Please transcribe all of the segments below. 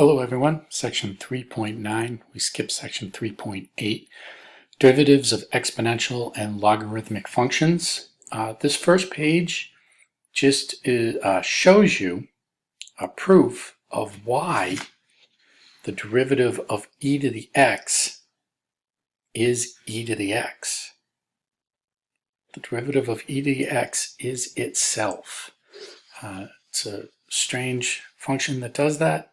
Hello everyone, section 3.9. We skipped section 3.8. Derivatives of exponential and logarithmic functions. This first page just shows you a proof of why the derivative of e to the x is e to the x. The derivative of e to the x is itself. It's a strange function that does that.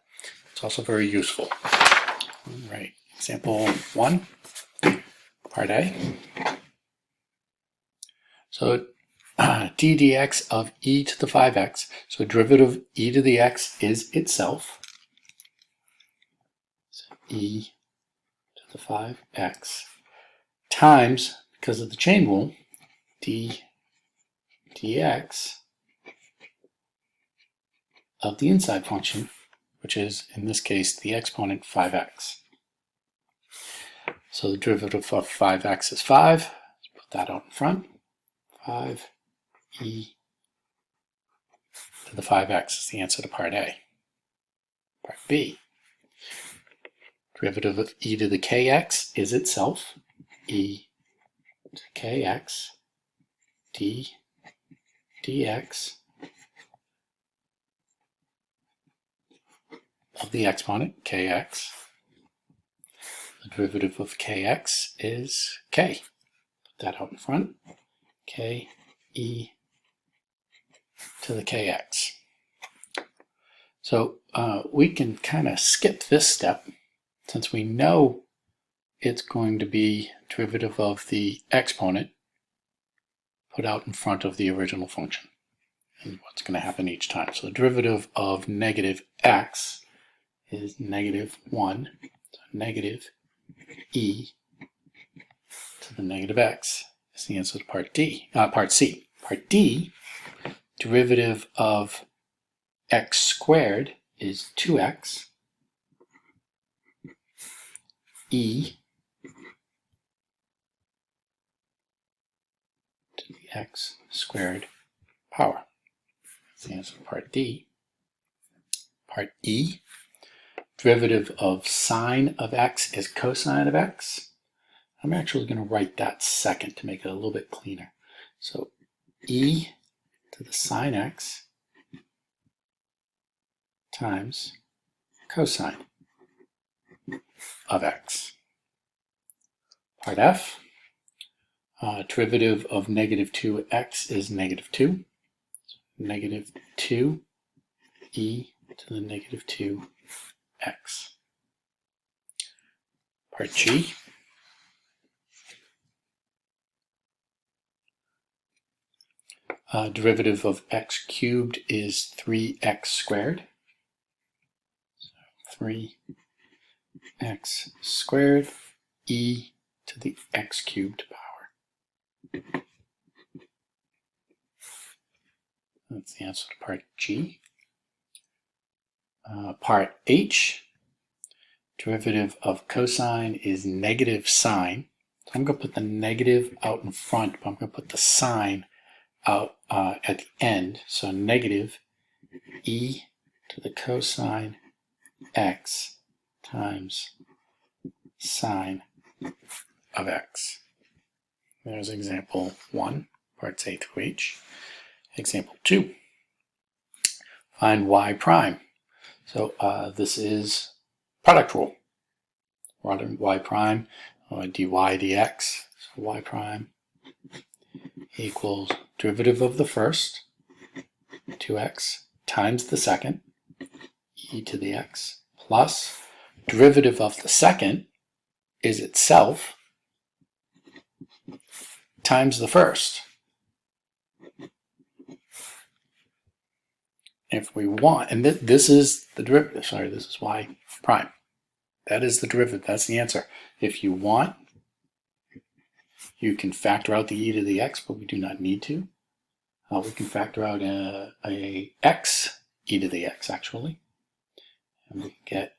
It's also very useful. All right, example 1, part A. So d dx of e to the 5x, so derivative of e to the x is itself. So e to the 5x times, because of the chain rule, d dx of the inside function, which is, in this case, the exponent 5x. So the derivative of 5x is 5. Let's put that out in front. 5e to the 5x is the answer to part A. Part B. Derivative of e to the kx is itself e to kx d dx of the exponent kx. The derivative of kx is k. Put that out in front. K e to the kx. So we can kind of skip this step since we know it's going to be derivative of the exponent put out in front of the original function and what's going to happen each time. So the derivative of negative x is negative 1, so negative e to the negative x is the answer to part C. Part D, derivative of x squared is 2x e to the x squared power. That's the answer to part D. Part E, derivative of sine of x is cosine of x. I'm actually going to write that second to make it a little bit cleaner. So e to the sine x times cosine of x. Part F, derivative of negative 2x is negative 2. So negative 2 e to the negative 2x. Part G, derivative of x cubed is 3x squared. So 3x squared e to the x cubed power. That's the answer to part G. Part H, derivative of cosine is negative sine. So I'm going to put the negative out in front, but I'm going to put the sine out at the end. So negative e to the cosine x times sine of x. There's example 1, parts A through H. Example 2, find y prime. So this is product rule. Y prime dy dx. So y prime equals derivative of the first, 2x, times the second, e to the x, plus derivative of the second is itself times the first. If we want, and this is the derivative, sorry, this is y prime. That is the derivative, that's the answer. If you want, you can factor out the e to the x, but we do not need to. We can factor out a x e to the x, actually. And we get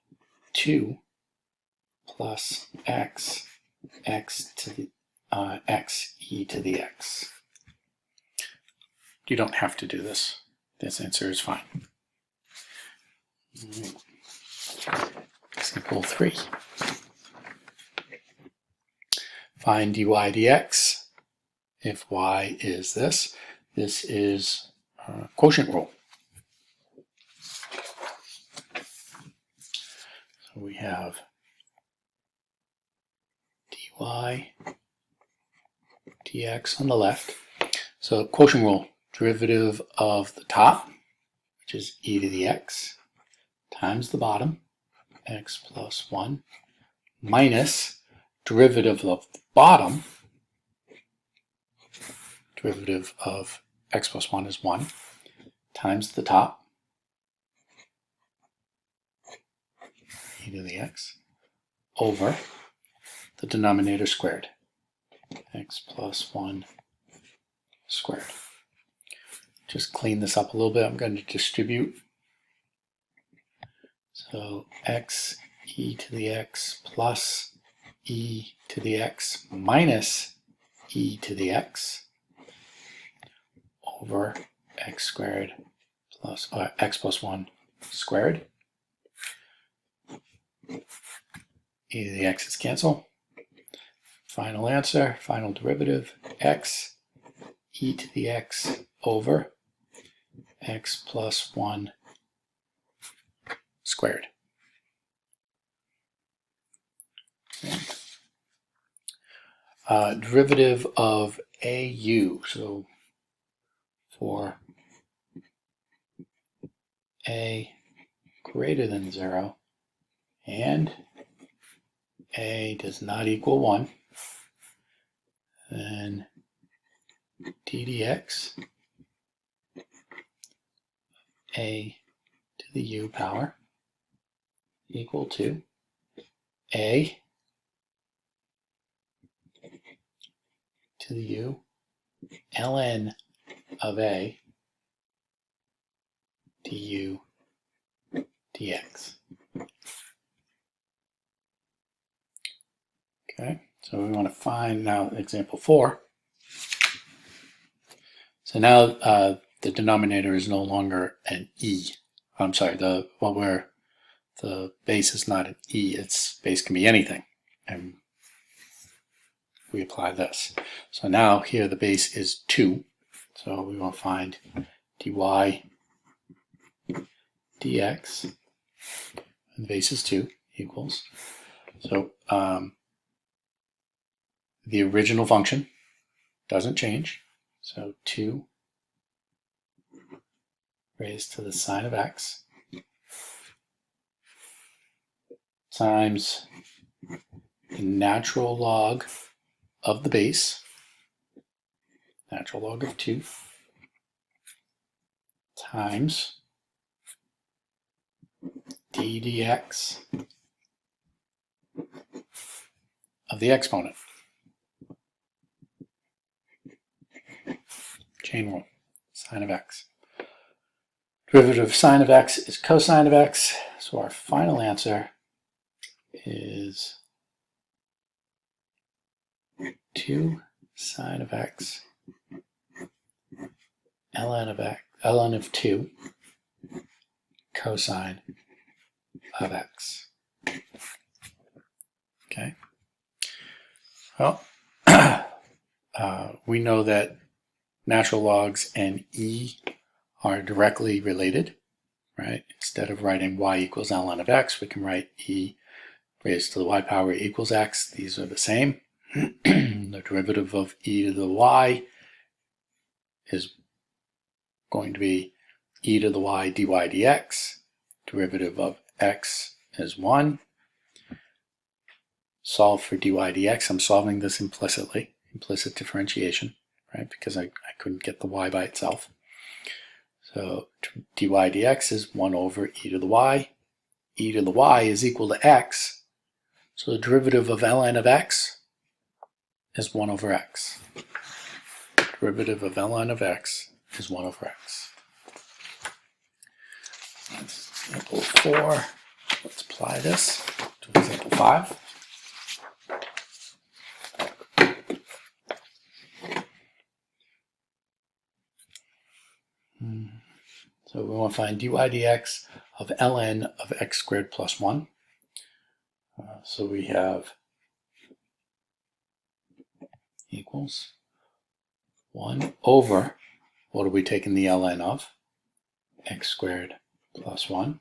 2 plus x to the x e to the x. You don't have to do this. This answer is fine. Rule 3. Find dy dx if y is this. This is quotient rule. So we have dy dx on the left. So quotient rule, derivative of the top, which is e to the x, times the bottom, x plus 1, minus derivative of the bottom, derivative of x plus 1 is 1, times the top, e to the x, over the denominator squared, x plus 1 squared. Just clean this up a little bit. I'm going to distribute. So x e to the x plus e to the x minus e to the x over x squared plus x plus 1 squared. E to the x is cancel. Final answer, final derivative, x e to the x over x plus 1 squared. Derivative of AU. So for A greater than 0 and A does not equal 1, then d dx A to the u power equal to A to the u ln of A du dx. Okay, so we want to find now example 4. So now the denominator is no longer an e. I'm sorry, the base is not an e. Its base can be anything, and we apply this. So now here the base is 2. So we want to find dy dx, and the base is 2 equals. So the original function doesn't change. So 2 raised to the sine of x times the natural log of the base, natural log of 2, times d dx of the exponent. Chain rule, sine of x. Derivative of sine of x is cosine of x, so our final answer is 2 sine of x ln of 2 cosine of x. Okay. Well, we know that natural logs and e are directly related, right? Instead of writing y equals ln of x, we can write e raised to the y power equals x. These are the same. The derivative of e to the y is going to be e to the y dy dx. Derivative of x is 1. Solve for dy dx. I'm solving this implicitly, implicit differentiation, right? Because I couldn't get the y by itself. So dy dx is 1 over e to the y. E to the y is equal to x. So the derivative of ln of x is 1 over x. Derivative of ln of x is 1 over x. That's example 4. Let's apply this to example 5. So we want to find dy dx of ln of x squared plus 1. So we have equals 1 over, what are we taking the ln of? X squared plus 1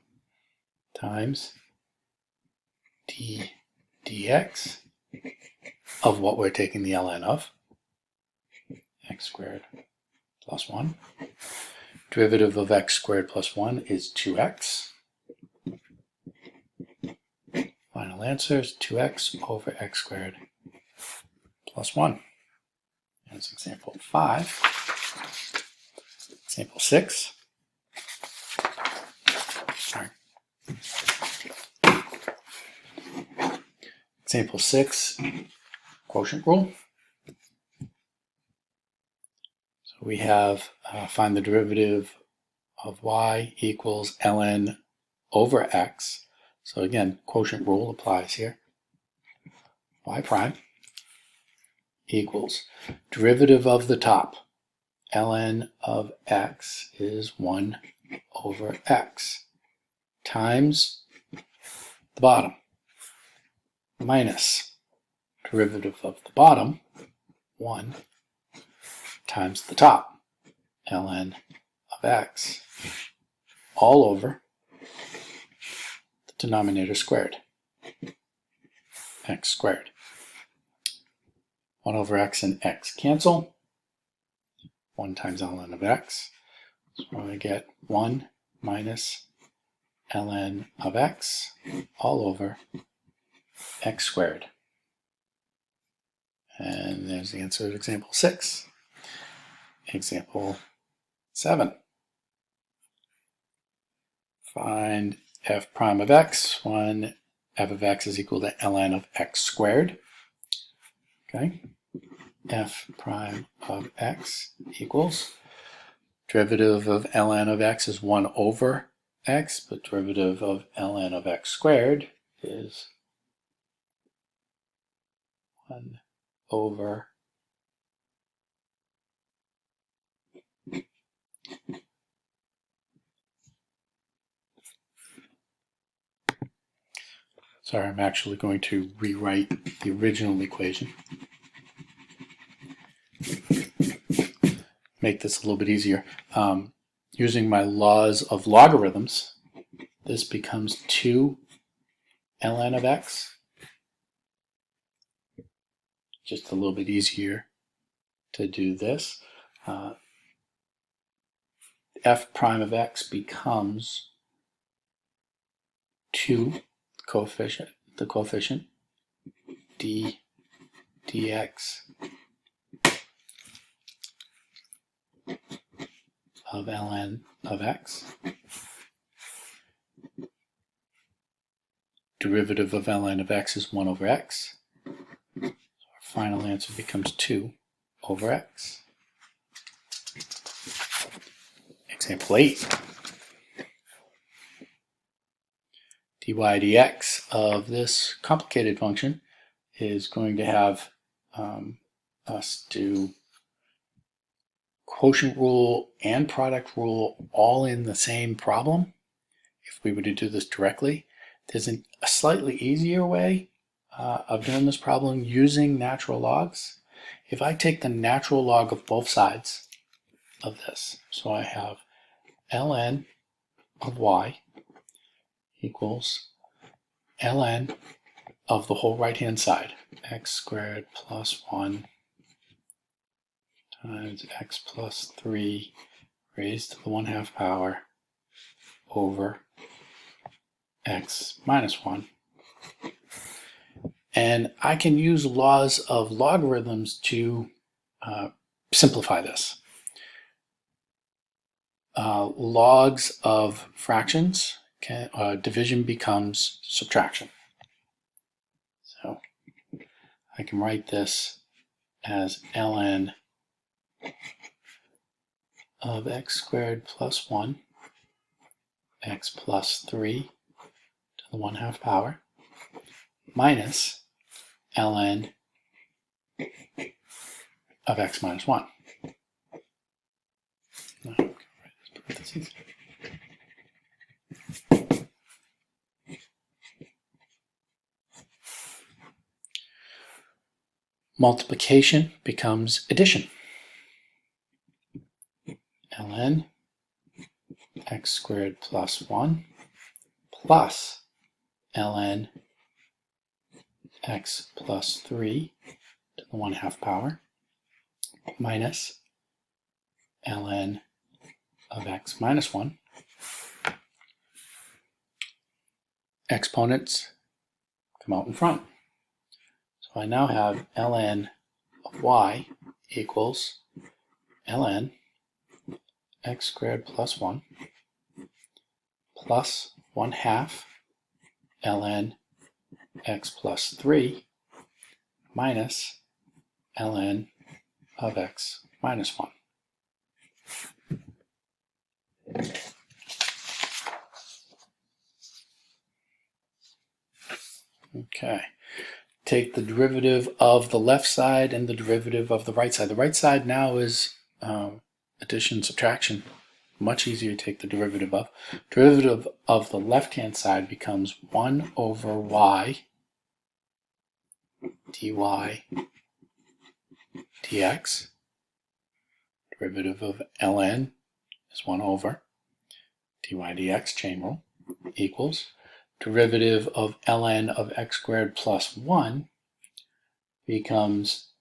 times d dx of what we're taking the ln of, x squared plus 1. Derivative of x squared plus 1 is 2x. Final answer is 2x over x squared plus 1. That's example 5. Example 6. Sorry. Example 6, quotient rule. So we have find the derivative of y equals ln over x. So again, quotient rule applies here. Y prime equals derivative of the top. Ln of x is 1 over x times the bottom minus derivative of the bottom, 1 times the top, ln of x, all over the denominator squared, x squared. 1 over x and x cancel. 1 times ln of x. So we're going to get 1 minus ln of x all over x squared. And there's the answer to example 6. Example 7. Find f prime of x when f of x is equal to ln of x squared. Okay. F prime of x equals derivative of ln of x is 1 over x, but derivative of ln of x squared is 1 over sorry, I'm actually going to rewrite the original equation. Make this a little bit easier. Using my laws of logarithms, this becomes 2 ln of x. Just a little bit easier to do this. F prime of x becomes 2, the coefficient, d dx of ln of x. Derivative of ln of x is 1 over x. So our final answer becomes 2 over x. Example 8. dy dx of this complicated function is going to have us do quotient rule and product rule all in the same problem. If we were to do this directly, there's a slightly easier way of doing this problem using natural logs. If I take the natural log of both sides of this, so I have ln of y equals ln of the whole right-hand side, x squared plus 1 times x plus 3 raised to the 1/2 power over x minus 1. And I can use laws of logarithms to simplify this. Logs of fractions, division becomes subtraction. So I can write this as ln of x squared plus 1, x plus 3 to the 1/2 power, minus ln of x minus 1. Multiplication becomes addition. ln x squared plus 1 plus ln x plus 3 to the 1/2 power minus ln of x minus 1. Exponents come out in front. So I now have ln of y equals ln x squared plus 1 plus 1/2 ln x plus 3 minus ln of x minus 1. Okay, take the derivative of the left side and the derivative of the right side. The right side now is addition, subtraction. Much easier to take the derivative of. Derivative of the left-hand side becomes 1 over y dy dx. Derivative of ln is 1 over dy dx, chain rule, equals derivative of ln of x squared plus 1 becomes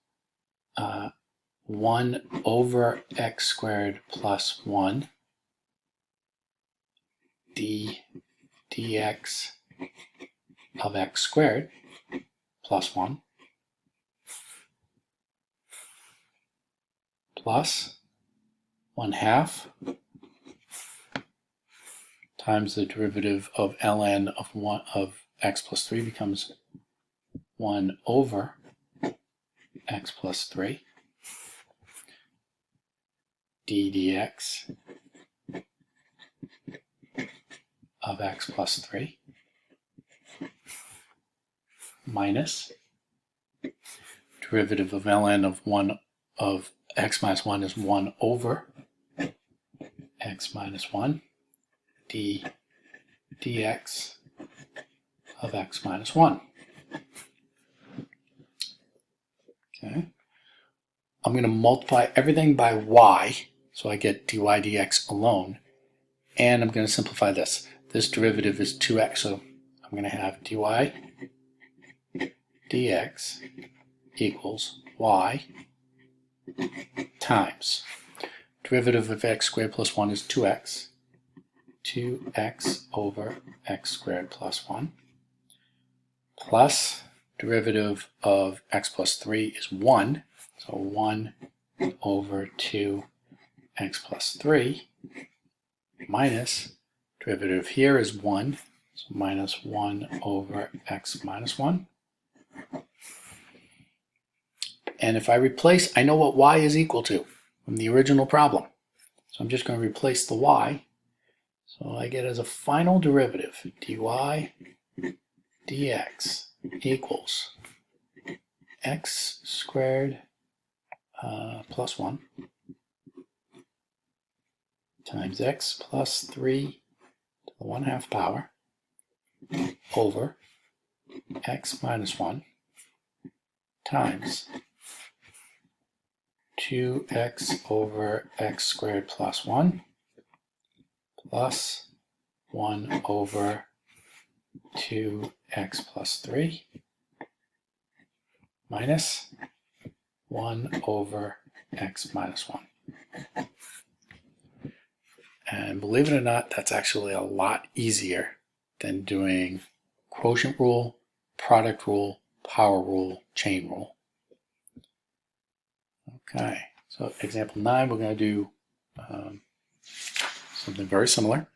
1 over x squared plus 1 dx of x squared plus 1 plus 1/2 times the derivative of ln of x plus 3 becomes 1 over x plus 3 ddx of x plus 3 minus derivative of ln of 1 of x minus 1 is 1 over x minus 1 dx of x minus 1. Okay. I'm going to multiply everything by y, so I get dy dx alone, and I'm going to simplify this. This derivative is 2x, so I'm going to have dy dx equals y times derivative of x squared plus 1 is 2x, 2x over x squared plus 1, plus derivative of x plus 3 is 1, so 1 over 2x plus 3, minus derivative here is 1, so minus 1 over x minus 1. And if I replace, I know what y is equal to from the original problem. So I'm just going to replace the y. So I get as a final derivative dy dx equals x squared plus 1 times x plus 3 to the 1/2 power over x minus 1 times 2x over x squared plus 1 plus 1 over 2x plus 3 minus 1 over x minus 1. And believe it or not, that's actually a lot easier than doing quotient rule, product rule, power rule, chain rule. Okay, so example 9, we're going to do something very similar.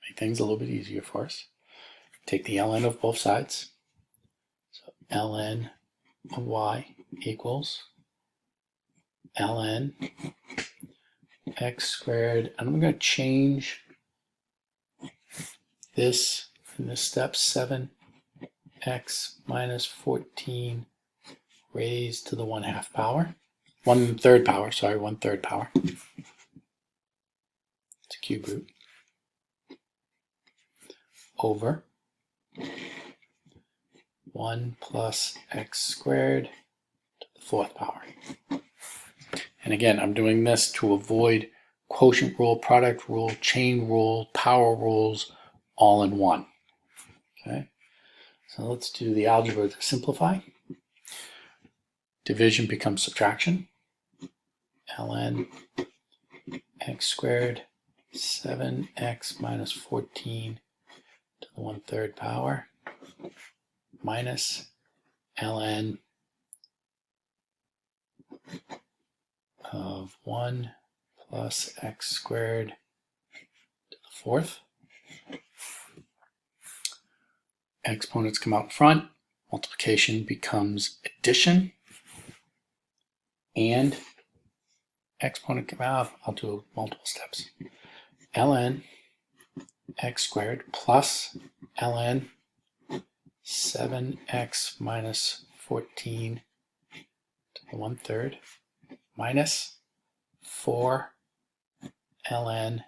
Make things a little bit easier for us. Take the ln of both sides. So ln of y equals ln x squared. And I'm going to change this in this step, 7x minus 14 raised to the 1/2 power. 1/3 power, sorry, 1/3 power. It's a cube root. Over 1 plus x squared to the 4th power. And again, I'm doing this to avoid quotient rule, product rule, chain rule, power rules all in one. Okay, so let's do the algebra to simplify. Division becomes subtraction. ln x squared 7x minus 14 to the 1/3 power minus ln of 1 plus x squared to the 4th. Exponents come out in front. Multiplication becomes addition. And exponent come out. I'll do multiple steps. ln x squared plus ln 7x minus 14 to the 1/3 minus 4 ln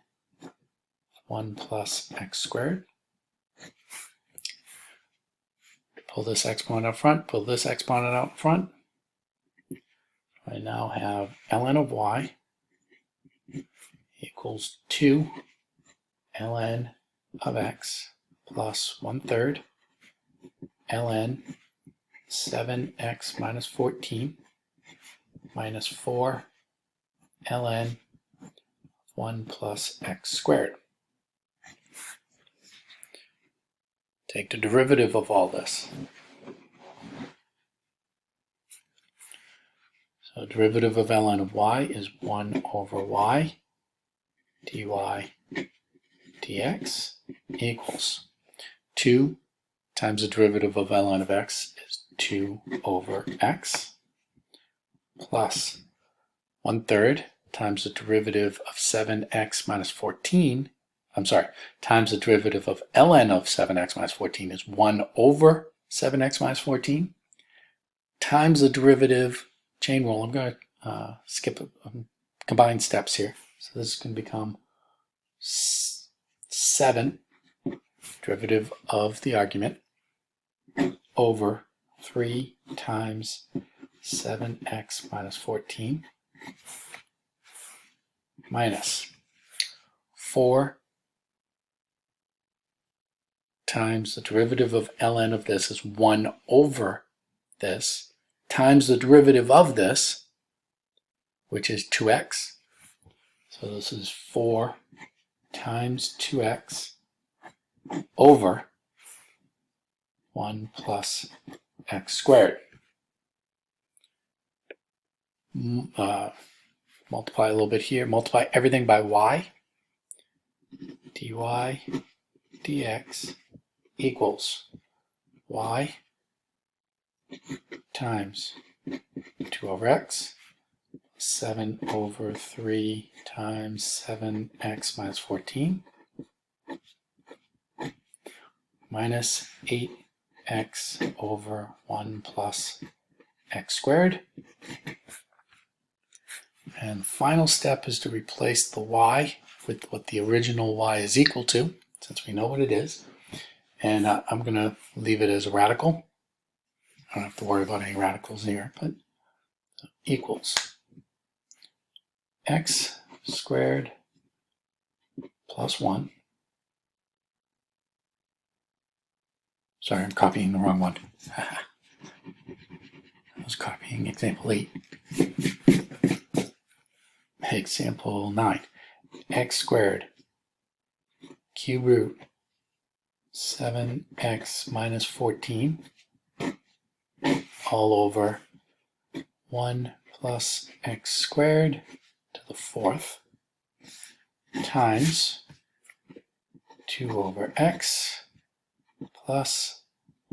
1 plus x squared. Pull this exponent out front, pull this exponent out front. I now have ln of y equals 2 ln of x plus 1/3 ln 7x minus 14 minus 4 ln 1 plus x squared. Take the derivative of all this. So derivative of ln of y is 1 over y dy dx equals 2 times the derivative of ln of x is 2 over x plus 1/3 times the derivative of 7x minus 14, times the derivative of ln of 7x minus 14 is 1 over 7x minus 14 times the derivative, chain rule, I'm going to skip combine steps here. So this is going to become 7 derivative of the argument over 3 times 7x minus 14 minus 4 times the derivative of ln of this is 1 over this times the derivative of this, which is 2x. So this is 4 times 2x over 1 plus x squared. Multiply a little bit here. Multiply everything by y. dy dx equals y times 2 over x, 7 over 3 times 7x minus 14, minus 8x over 1 plus x squared. And final step is to replace the y with what the original y is equal to, since we know what it is. And I'm going to leave it as a radical. I don't have to worry about any radicals here, but equals x squared plus 1. Sorry, I'm copying the wrong one. I was copying example 8. Example 9. X squared cube root 7x minus 14 all over 1 plus x squared to the 4th times 2 over x plus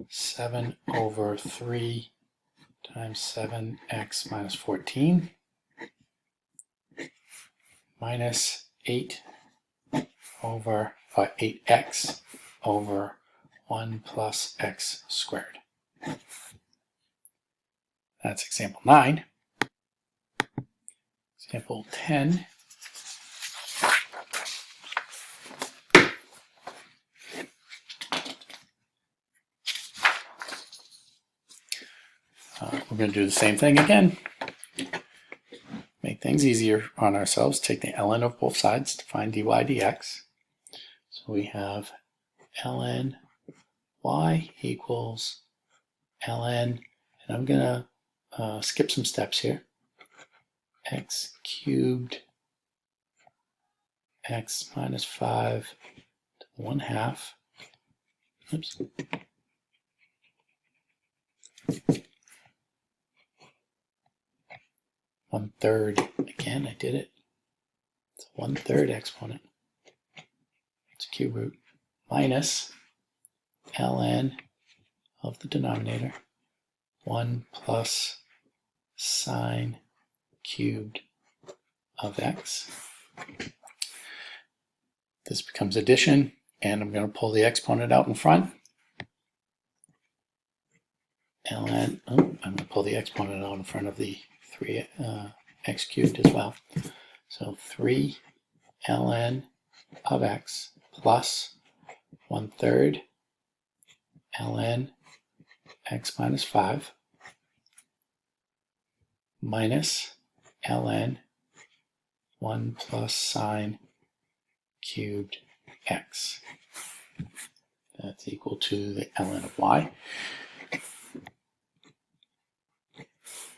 7 over 3 times 7x minus 14 minus 8 over 8x over 1 plus x squared. That's example 9. Example 10. we're going to do the same thing again. Make things easier on ourselves. Take the ln of both sides to find dy dx. So we have ln y equals ln, and I'm going to skip some steps here. X cubed x minus 5 to the 1/2. Oops. One-third. Again, I did it. It's a 1/3 exponent. It's a cube root. Minus ln of the denominator. 1 plus sine cubed of x. This becomes addition, and I'm going to pull the exponent out in front. Ln, I'm going to pull the exponent out in front of the 3x cubed as well. So 3 ln of x plus 1/3 ln x minus 5 minus ln 1 plus sine cubed x. That's equal to the ln of y.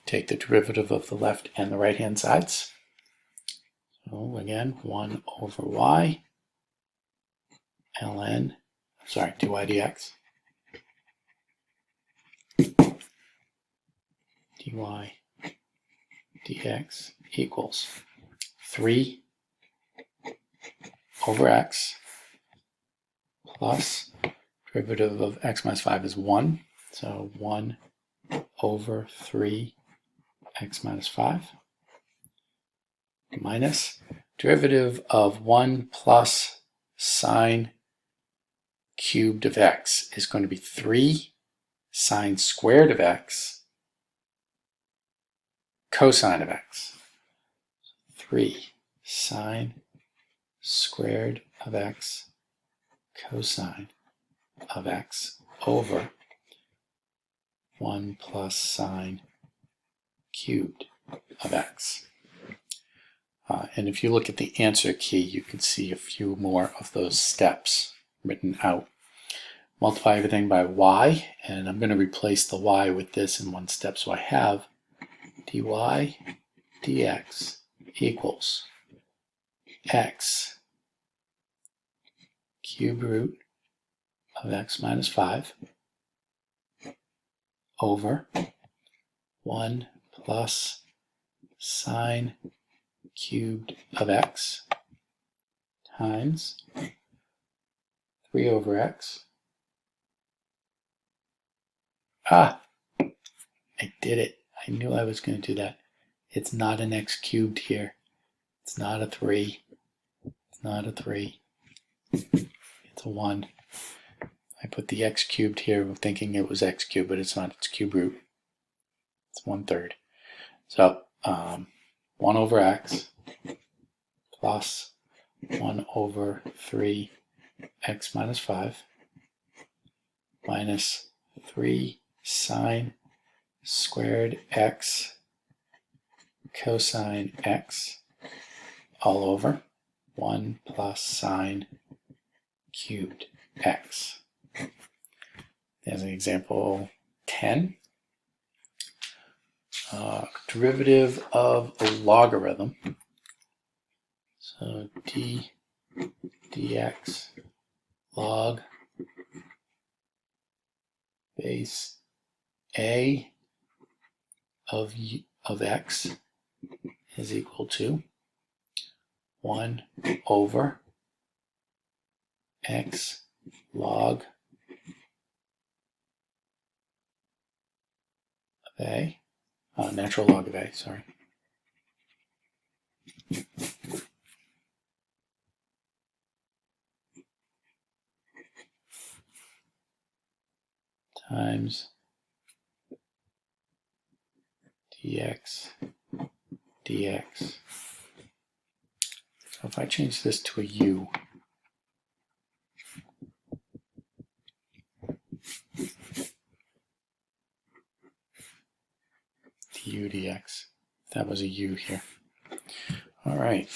Take the derivative of the left and the right hand sides. So again, 1 over y ln, sorry, dy dx. dy dx equals 3 over x plus derivative of x minus 5 is 1. So 1 over 3 x minus 5 minus derivative of 1 plus sine cubed of x is going to be 3 sine squared of x cosine of x. 3 sine squared of x cosine of x over 1 plus sine cubed of x. And if you look at the answer key, you can see a few more of those steps written out. Multiply everything by y, and I'm going to replace the y with this in one step. So I have dy dx equals x cube root of x minus 5 over 1 plus sine cubed of x times 3 over x. I did it. I knew I was going to do that. It's not an x cubed here. It's not a 3. It's not a 3. It's a 1. I put the x cubed here thinking it was x cubed, but it's not. It's cube root. It's 1/3. So 1 over x plus 1 over 3 x minus 5 minus 3 sine squared x cosine x all over 1 plus sine cubed x. As an example 10, derivative of a logarithm. So dx log base a of x is equal to 1 over x log of a, natural log of a, sorry. Times dx dx. So if I change this to a u, du dx. That was a u here. All right,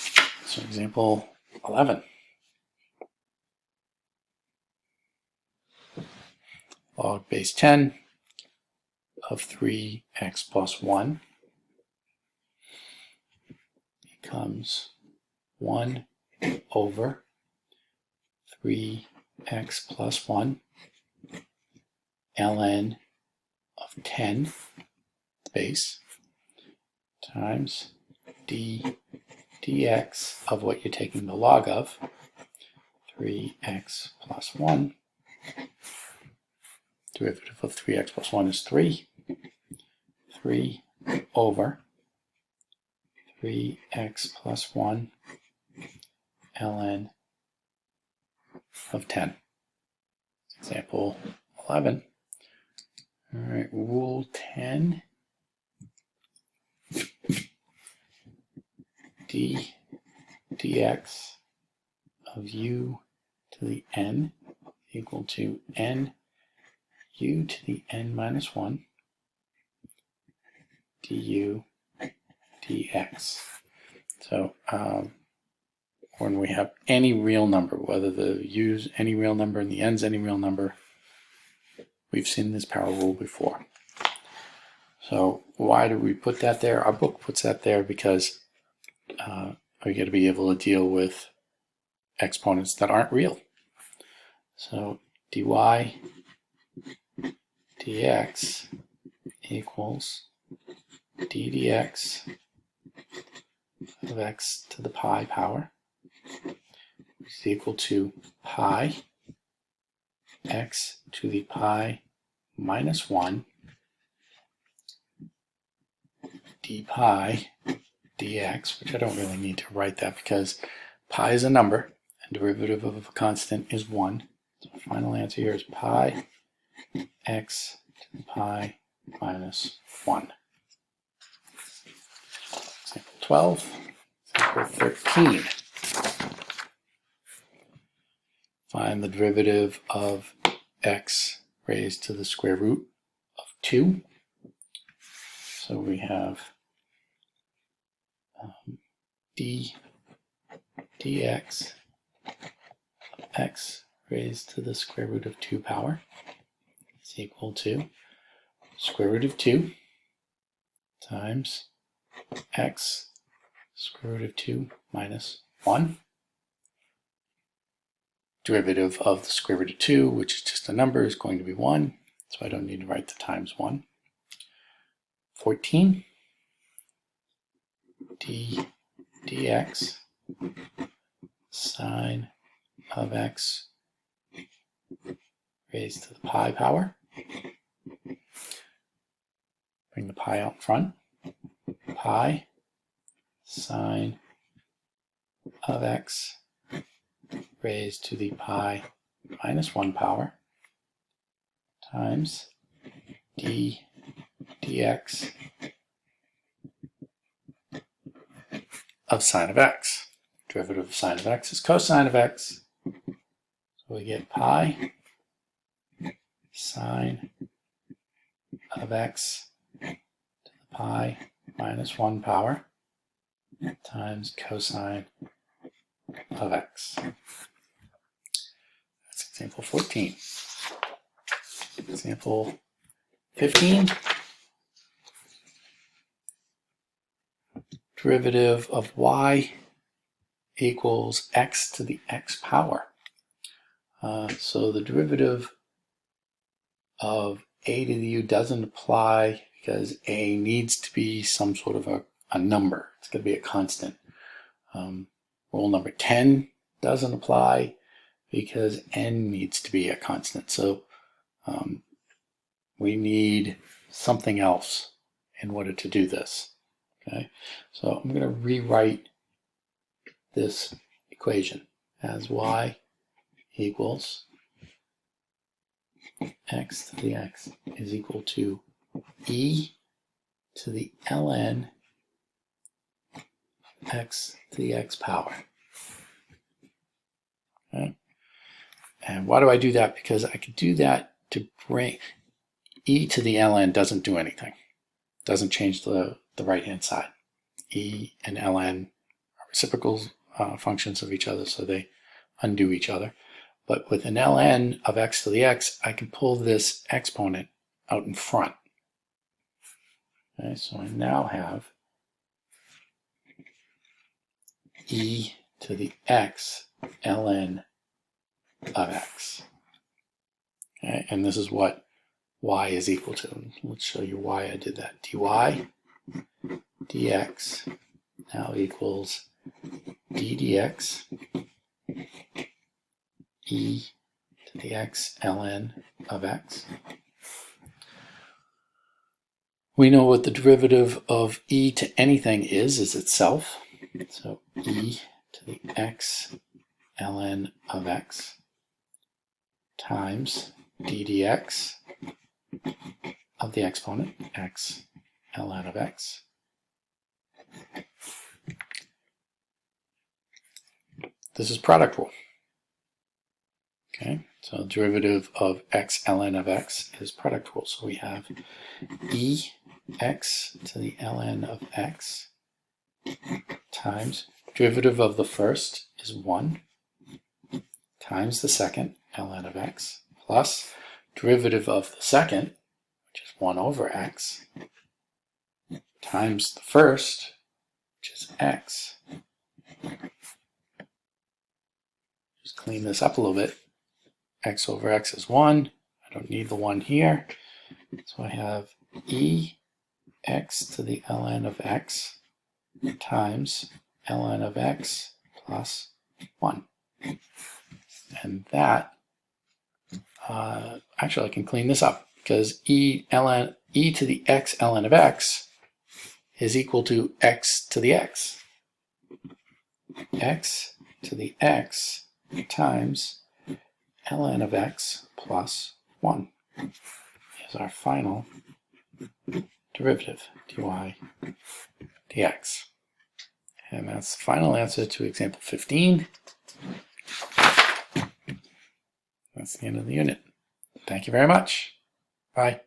so example 11. Log base 10 of 3x plus 1 becomes 1 over 3x plus 1 ln of 10 base times dx of what you're taking the log of, 3x plus 1. Derivative of 3x plus 1 is 3. 3 over 3x plus 1 ln of 10. Example 11. All right, rule 10. dx of u to the n equal to n u to the n minus 1 du dx. So when we have any real number, whether the u's any real number and the n's any real number, we've seen this power rule before. So why do we put that there? Our book puts that there because we got to be able to deal with exponents that aren't real. So dy dx equals d dx of x to the pi power is equal to pi x to the pi minus 1 d pi dx, which I don't really need to write that because pi is a number and derivative of a constant is 1. So the final answer here is pi x to the pi minus 1. Example 12. Example 13. Find the derivative of x raised to the square root of 2. So we have dx of x raised to the square root of 2 power is equal to square root of 2 times x square root of 2 minus 1. Derivative of the square root of 2, which is just a number, is going to be 1, so I don't need to write the times 1. 14. dx sine of x raised to the pi power. Bring the pi out front. Pi sine of x raised to the pi minus 1 power times dx of sine of x. Derivative of sine of x is cosine of x. So we get pi sine of x to the pi minus 1 power times cosine of x. That's example 14. Example 15. Derivative of y equals x to the x power. So the derivative of a to the u doesn't apply because a needs to be some sort of a number. It's going to be a constant. Rule number 10 doesn't apply because n needs to be a constant. So we need something else in order to do this. Okay, so I'm going to rewrite this equation as y equals x to the x is equal to e to the ln x to the x power. Okay. And why do I do that? Because I could do that to bring e to the ln doesn't do anything. doesn't change the right-hand side. E and ln are reciprocal functions of each other, so they undo each other. But with an ln of x to the x, I can pull this exponent out in front. Okay, so I now have e to the x ln of x. Okay, and this is what y is equal to. Let's show you why I did that. dy dx now equals d dx e to the x ln of x. We know what the derivative of e to anything is itself. So e to the x ln of x times d dx of the exponent, x ln of x. This is product rule. Okay, so derivative of x ln of x is product rule. So we have e x to the ln of x times derivative of the first is 1 times the second ln of x plus derivative of the second, which is 1 over x, times the first, which is x. Just clean this up a little bit. X over x is 1. I don't need the 1 here. So I have e x to the ln of x times ln of x plus 1. And that, actually I can clean this up because e to the x ln of x is equal to x to the x. X to the x times ln of x plus 1 is our final derivative, dy dx. And that's the final answer to example 15. That's the end of the unit. Thank you very much. Bye.